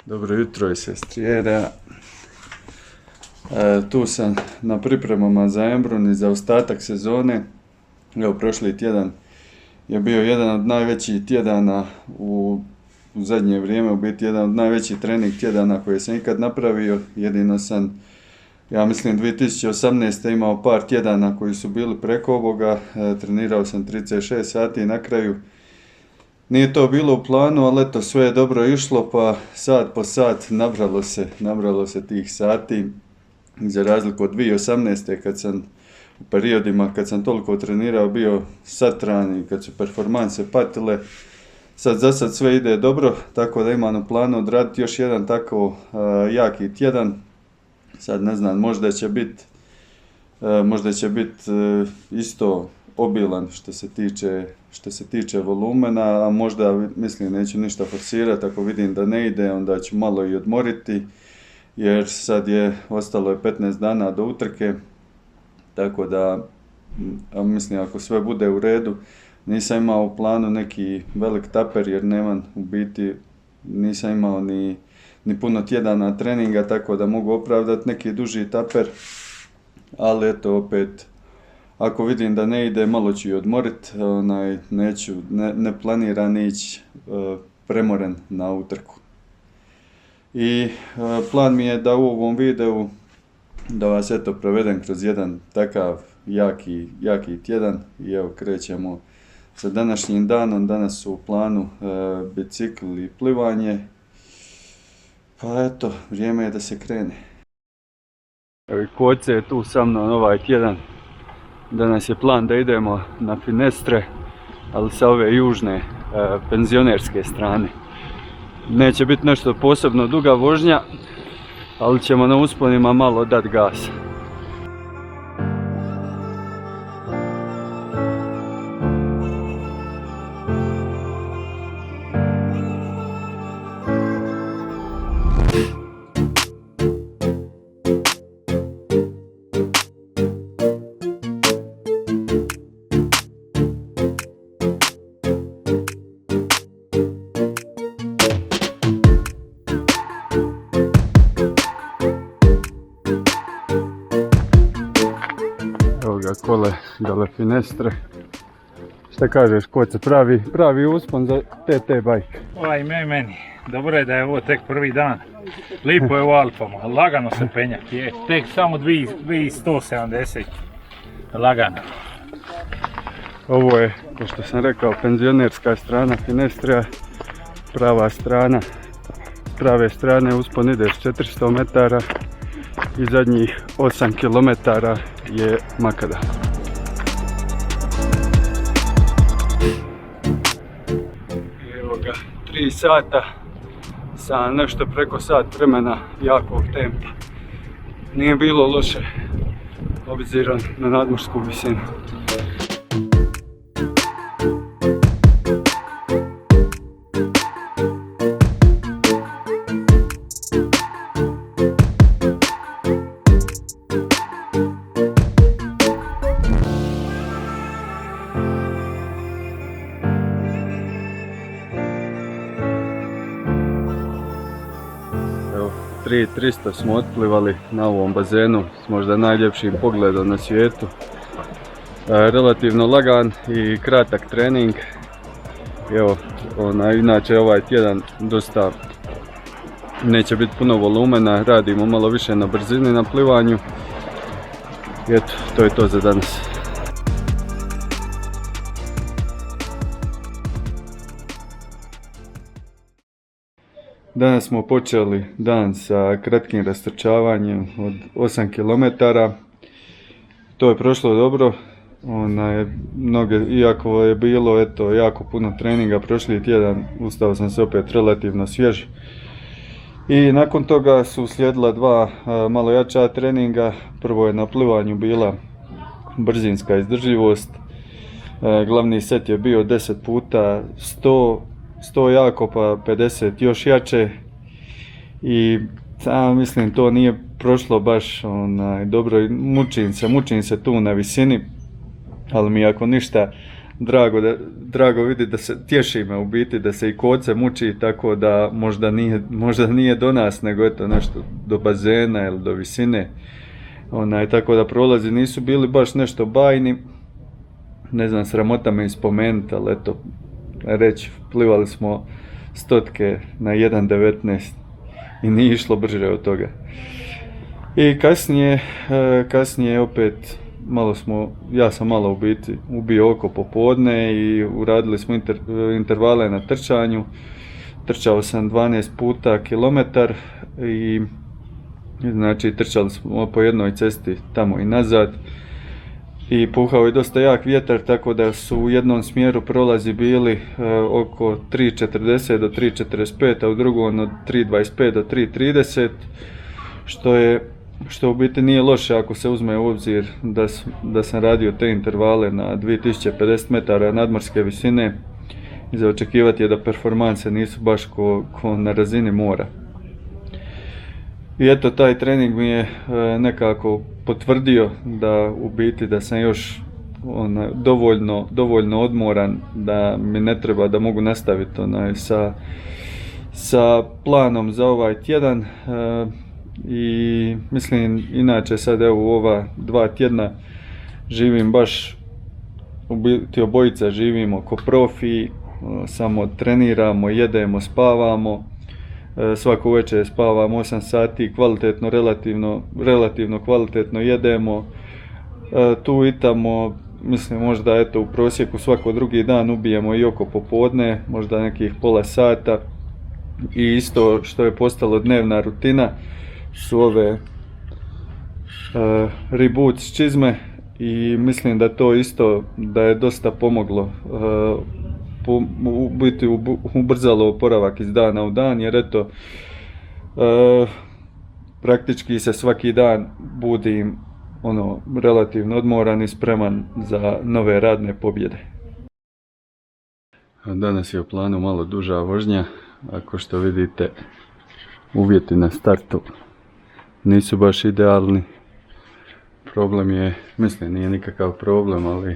Dobro jutro i sestrijera. Tu sam na pripremama za Embrun i za ostatak sezone. Evo, prošli tjedan je bio jedan od najvećih tjedana u zadnje vrijeme, u biti jedan od najvećih trening tjedana koje sam ikad napravio. Jedino sam, ja mislim, 2018. imao par tjedana koji su bili preko ovoga. Trenirao sam 36 sati i na kraju nije to bilo u planu, ali eto, sve je dobro išlo, pa sat po sat nabralo se tih sati. Za razliku od 2018. kad sam u periodima kad sam toliko trenirao bio satran i kad su performanse patile, za sad sve ide dobro, tako da imam u planu odraditi još jedan tako jaki tjedan. Sad ne znam, možda će biti isto obilan što se tiče volumena, a možda, mislim, neću ništa forsirati. Ako vidim da ne ide, onda ću malo i odmoriti, jer sad ostalo je 15 dana do utrke, tako da, mislim, ako sve bude u redu, nisam imao u planu neki velik taper, jer nisam imao ni puno tjedana treninga, tako da mogu opravdati neki duži taper, ali eto, opet, ako vidim da ne ide, malo ću i odmoriti, ne planiram ići premoren na utrku. I plan mi je da u ovom videu da vas eto provedem kroz jedan takav jaki tjedan i evo krećemo sa današnjim danom. Danas su u planu bicikl i plivanje, pa eto, vrijeme je da se krene. Evo i Koce je tu sa mnom ovaj tjedan. Danas je plan da idemo na Finestre, ali sa ove južne penzionerske strane. Neće biti nešto posebno duga vožnja, ali ćemo na usponima malo dati gasa. Kole dole Finestre. Šta kažeš, Koce, pravi uspon za TT bike? Meni. Dobro je da je ovo tek prvi dan. Lipo je u Alpama, lagano se penjak je. Tek samo 2170. Lagano. Ovo je, kao što sam rekao, penzionerska strana Finestre, prava strana. S prave strane uspon ide s 400 metara i zadnjih 8 km je makadam. Evo ga, 3 sata sa nešto preko sat vremena jakog tempa. Nije bilo loše, obzirom na nadmorsku visinu. Evo, 3300 smo otplivali na ovom bazenu s možda najljepšim pogledom na svijetu. Relativno lagan i kratak trening. Evo, inače ovaj tjedan dosta neće biti puno volumena, radimo malo više na brzini na plivanju. I eto, to je to za danas. Danas smo počeli dan sa kratkim rastrčavanjem od 8 km. To je prošlo dobro. Iako je bilo jako puno treninga prošli tjedan, ustao sam se opet relativno svjež. I nakon toga su uslijedila dva malo jača treninga. Prvo je na plivanju bila brzinska izdržljivost. Glavni set je bio 10 puta 100 jako, pa 50 još jače. I mislim, to nije prošlo baš dobro. Mučim se tu na visini, ali mi ako ništa drago vidi da se tješi me u biti da se i koce muči, tako da možda nije do nas, nego eto nešto do bazena ili do visine. Tako da prolazi nisu bili baš nešto bajni, ne znam, sramota me ispomenuti, ali eto, reći, plivali smo stotke na 1.19 i nije išlo brže od toga. I kasnije opet ja sam malo u biti ubio oko popodne i uradili smo intervale na trčanju. Trčao sam 12 puta kilometar i znači trčali smo po jednoj cesti tamo i nazad i puhao je dosta jak vjetar, tako da su u jednom smjeru prolazi bili oko 3.40 do 3.45, a u drugom od 3.25 do 3.30, što u biti nije loše ako se uzme u obzir da sam radio te intervale na 2050 metara nadmorske visine i za očekivati je da performanse nisu baš ko na razini mora. I eto, taj trening mi je nekako potvrdio da sam još dovoljno odmoran, da mi ne treba, da mogu nastaviti sa planom za ovaj tjedan. I mislim, inače sad evo u ova 2 tjedna živim baš, u biti obojica živimo ko profi, samo treniramo, jedemo, spavamo. Svako večer spavamo 8 sati, kvalitetno, relativno kvalitetno jedemo. Tu i tamo, mislim možda eto u prosjeku svako drugi dan ubijemo i oko popodne, možda nekih pola sata. I isto što je postalo dnevna rutina su ove reboots čizme i mislim da to isto da je dosta pomoglo, u biti ubrzalo oporavak iz dana u dan, jer eto praktički se svaki dan budim relativno odmoran i spreman za nove radne pobjede. Danas je u planu malo duža vožnja, ako što vidite uvjeti na startu nisu baš idealni. Problem je, mislim nije nikakav problem, ali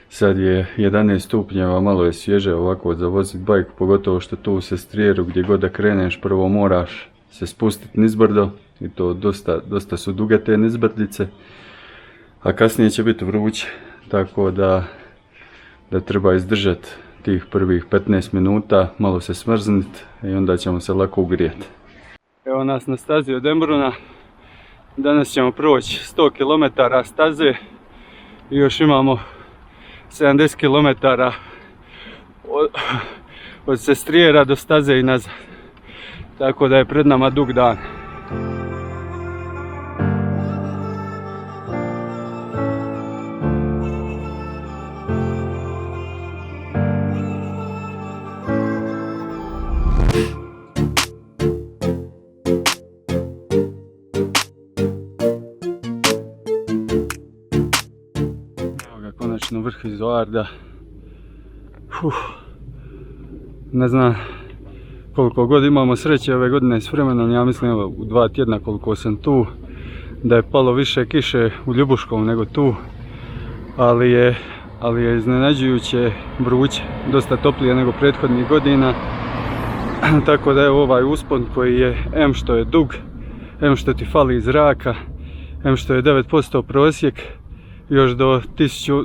sad je 11 stupnjeva, malo je svježe ovako za vozit bajk, pogotovo što tu u Sestrijeru gdje god da kreneš prvo moraš se spustiti nizbrdo i to dosta su duge te nizbrdice, a kasnije će biti vruće, tako da treba izdržati tih prvih 15 minuta, malo se smrzniti i onda ćemo se lako ugrijeti. Evo nas na stazi od Embruna, danas ćemo proći 100 km staze i još imamo 70 km od Sestrijera do staze i nazad, tako da je pred nama dug dan. Konačno vrh Izoarda. Ne znam koliko god imamo sreće ove godine s vremenom, ja mislim evo, u 2 tjedna koliko sam tu, da je palo više kiše u Ljubuškom nego tu, ali je iznenađujuće vruće, dosta toplije nego prethodnih godina, tako da je ovaj uspon koji je em što je dug, em što ti fali zraka, em što je 9% prosjek, još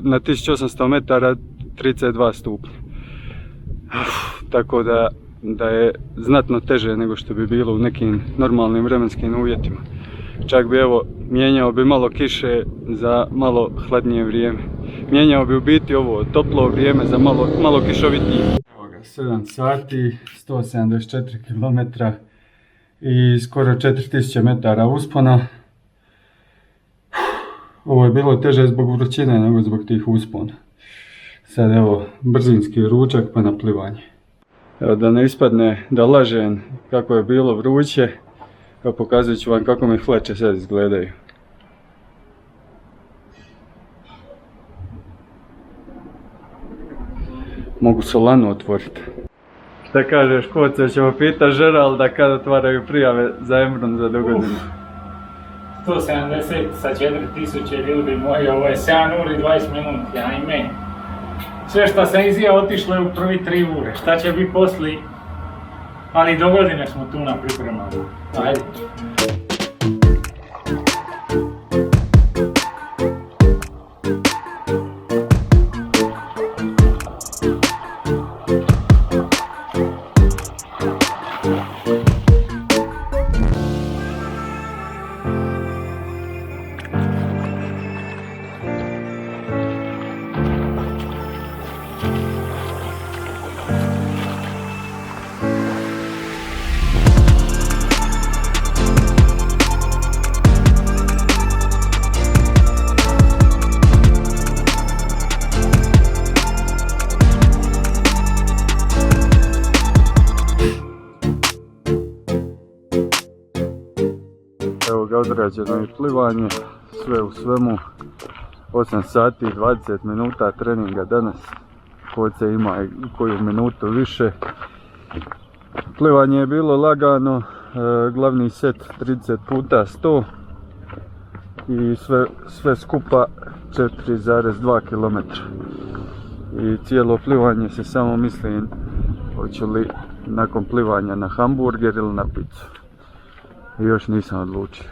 na 1800 metara 32 stupnja. Tako da je znatno teže nego što bi bilo u nekim normalnim vremenskim uvjetima. Čak bi mijenjao bi malo kiše za malo hladnije vrijeme. Mijenjao bi u biti ovo toplo vrijeme za malo kišovitije. Evo ga, 7 sati, 174 km i skoro 4000 metara uspona. Ovo je bilo teže zbog vrućine nego zbog tih uspona. Sad evo brzinski ručak pa na plivanje. Evo da ne ispadne da lažem kako je bilo vruće, pokazat ću vam kako mi hlače sad izgledaju. Mogu solanu otvoriti. Šta kažeš Koce, ćemo pitati Žeralda kad otvaraju prijave za Embrun za dogodinu. 170 sa 4000 ljudi moji, ovo je 7 uri 20 minuti, ajme. Sve što sam izjeo otišlo je u prvi 3 ure. Šta će biti poslije? Ali do godine smo tu na pripremama. Ajde. Evo ga, odrađeno i plivanje, sve u svemu 8 sati i 20 minuta treninga danas. Ko se ima i koju minutu više. Plivanje je bilo lagano, glavni set 30 puta 100 i sve skupa 4,2 km. I cijelo plivanje se samo misli hoću li nakon plivanja na hamburger ili na picu. I još nisam odlučio.